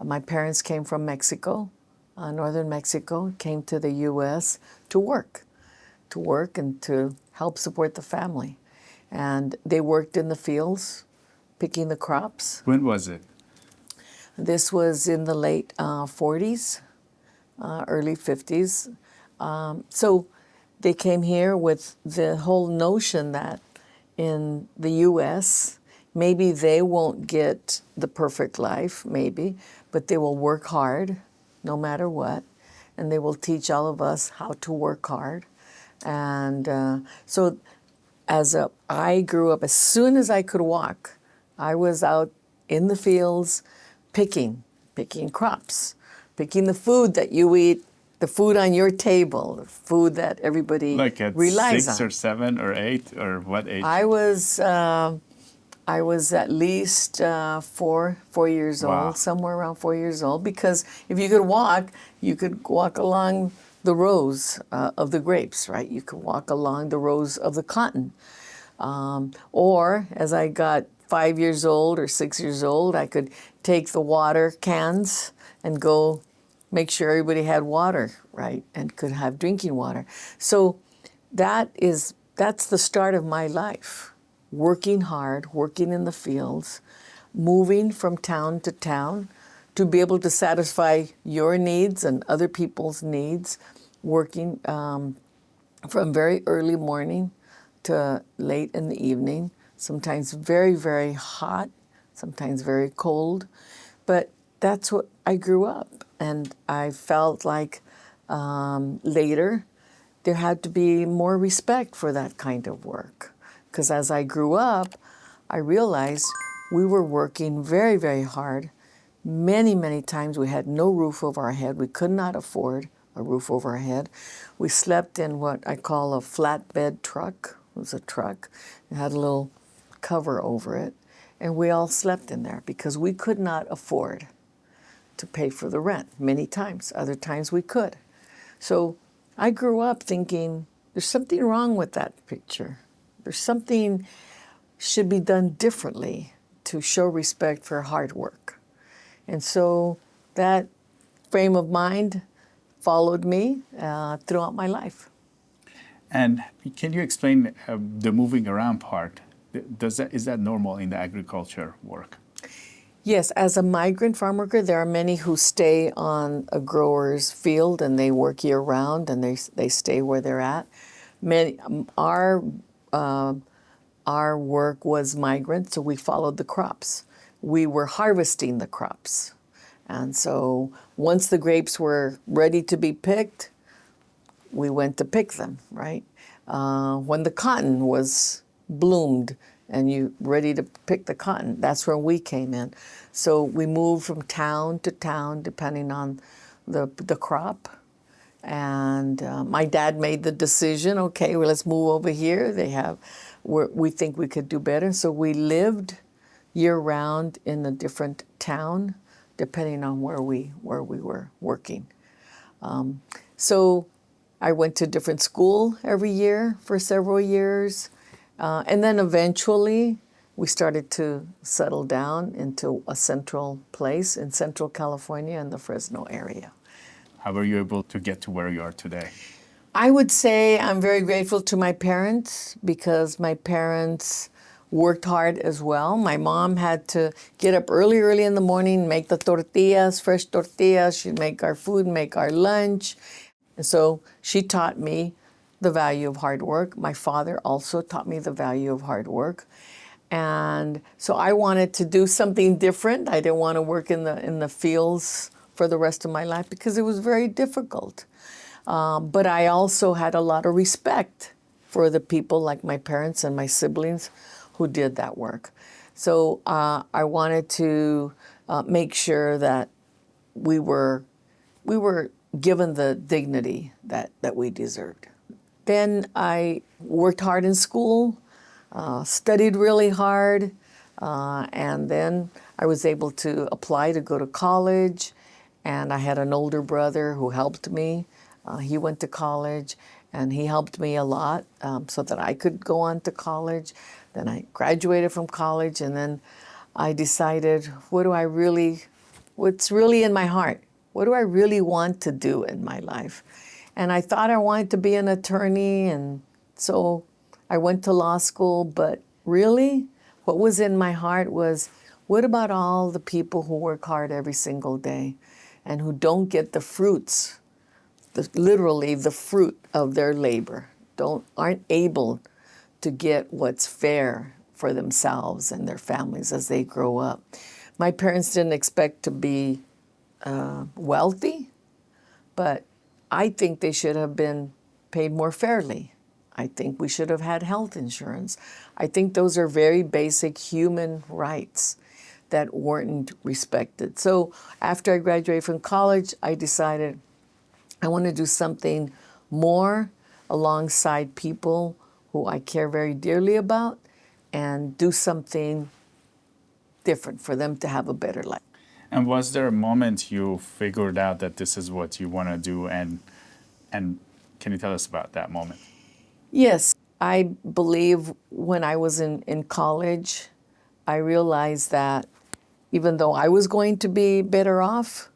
My parents came from Mexico, northern Mexico, came to the U.S. to work and to help support the family. And they worked in the fields, picking the crops. When was it? This was in the late 40s, early 50s. So they came here with the whole notion that in the U.S., maybe they won't get the perfect life, maybe, but they will work hard no matter what, and they will teach all of us how to work hard. And so I grew up, as soon as I could walk, I was out in the fields picking crops, picking the food that you eat, the food on your table, the food that everybody Like at relies 6 on. or 7 or 8 or what age? I was at least 4 years Wow. old, somewhere around 4 years old, because if you could walk along the rows of the grapes, right? You could walk along the rows of the cotton. Or as I got 5 years old or 6 years old, I could take the water cans and go make sure everybody had water, right? And could have drinking water. So that's the start of my life. Working hard, working in the fields, moving from town to town to be able to satisfy your needs and other people's needs, working from very early morning to late in the evening, sometimes very, very hot, sometimes very cold. But that's what I grew up. And I felt like later there had to be more respect for that kind of work. Because as I grew up, I realized we were working very, very hard. Many, many times we had no roof over our head. We could not afford a roof over our head. We slept in what I call a flatbed truck. It was a truck. It had a little cover over it. And we all slept in there because we could not afford to pay for the rent many times. Other times we could. So I grew up thinking there's something wrong with that picture. There's something should be done differently to show respect for hard work. And so that frame of mind followed me throughout my life. And can you explain the moving around part? Is that normal in the agriculture work? Yes, as a migrant farm worker, there are many who stay on a grower's field and they work year round and they stay where they're at. Many, our work was migrant, so we followed the crops. We were harvesting the crops. And so once the grapes were ready to be picked, we went to pick them, right? When the cotton was bloomed and you ready to pick the cotton, that's where we came in. So we moved from town to town depending on the crop. And my dad made the decision, okay, well, let's move over here. We think we could do better. So we lived year round in a different town depending on where we were working. So I went to different school every year for several years. And then eventually we started to settle down into a central place in Central California in the Fresno area. How were you able to get to where you are today? I would say I'm very grateful to my parents because my parents worked hard as well. My mom had to get up early in the morning, make the tortillas, fresh tortillas. She'd make our food, make our lunch. And so she taught me the value of hard work. My father also taught me the value of hard work. And so I wanted to do something different. I didn't want to work in the fields for the rest of my life because it was very difficult. But I also had a lot of respect for the people like my parents and my siblings who did that work. So I wanted to make sure that we were given the dignity that we deserved. Then I worked hard in school, studied really hard, and then I was able to apply to go to college. And I had an older brother who helped me. He went to college, and he helped me a lot so that I could go on to college. Then I graduated from college, and then I decided, what do I really what's really in my heart. What do I really want to do in my life? And I thought I wanted to be an attorney, and so I went to law school, but really what was in my heart was, what about all the people who work hard every single day and who don't get the fruits, literally the fruit of their labor, aren't able to get what's fair for themselves and their families as they grow up. My parents didn't expect to be wealthy, but I think they should have been paid more fairly. I think we should have had health insurance. I think those are very basic human rights that weren't respected. So after I graduated from college, I decided I want to do something more alongside people who I care very dearly about and do something different for them to have a better life. And was there a moment you figured out that this is what you want to do? And can you tell us about that moment? Yes, I believe when I was in college, I realized that even though I was going to be better off,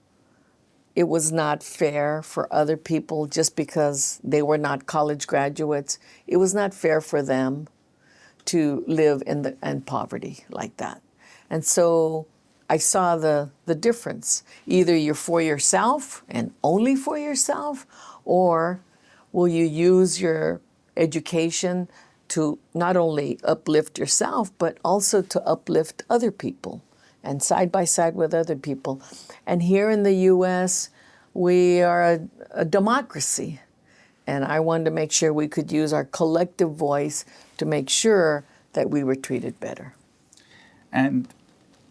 it was not fair for other people just because they were not college graduates. It was not fair for them to live in poverty like that. And so I saw the difference. Either you're for yourself and only for yourself, or will you use your education to not only uplift yourself, but also to uplift other people and side by side with other people. And here in the U.S., we are a democracy. And I wanted to make sure we could use our collective voice to make sure that we were treated better. And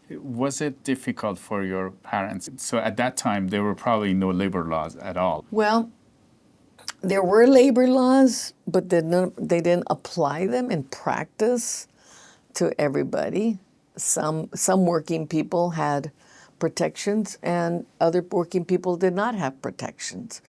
was it difficult for your parents? So at that time, there were probably no labor laws at all. Well, there were labor laws, but they didn't apply them in practice to everybody. Some working people had protections, and other working people did not have protections.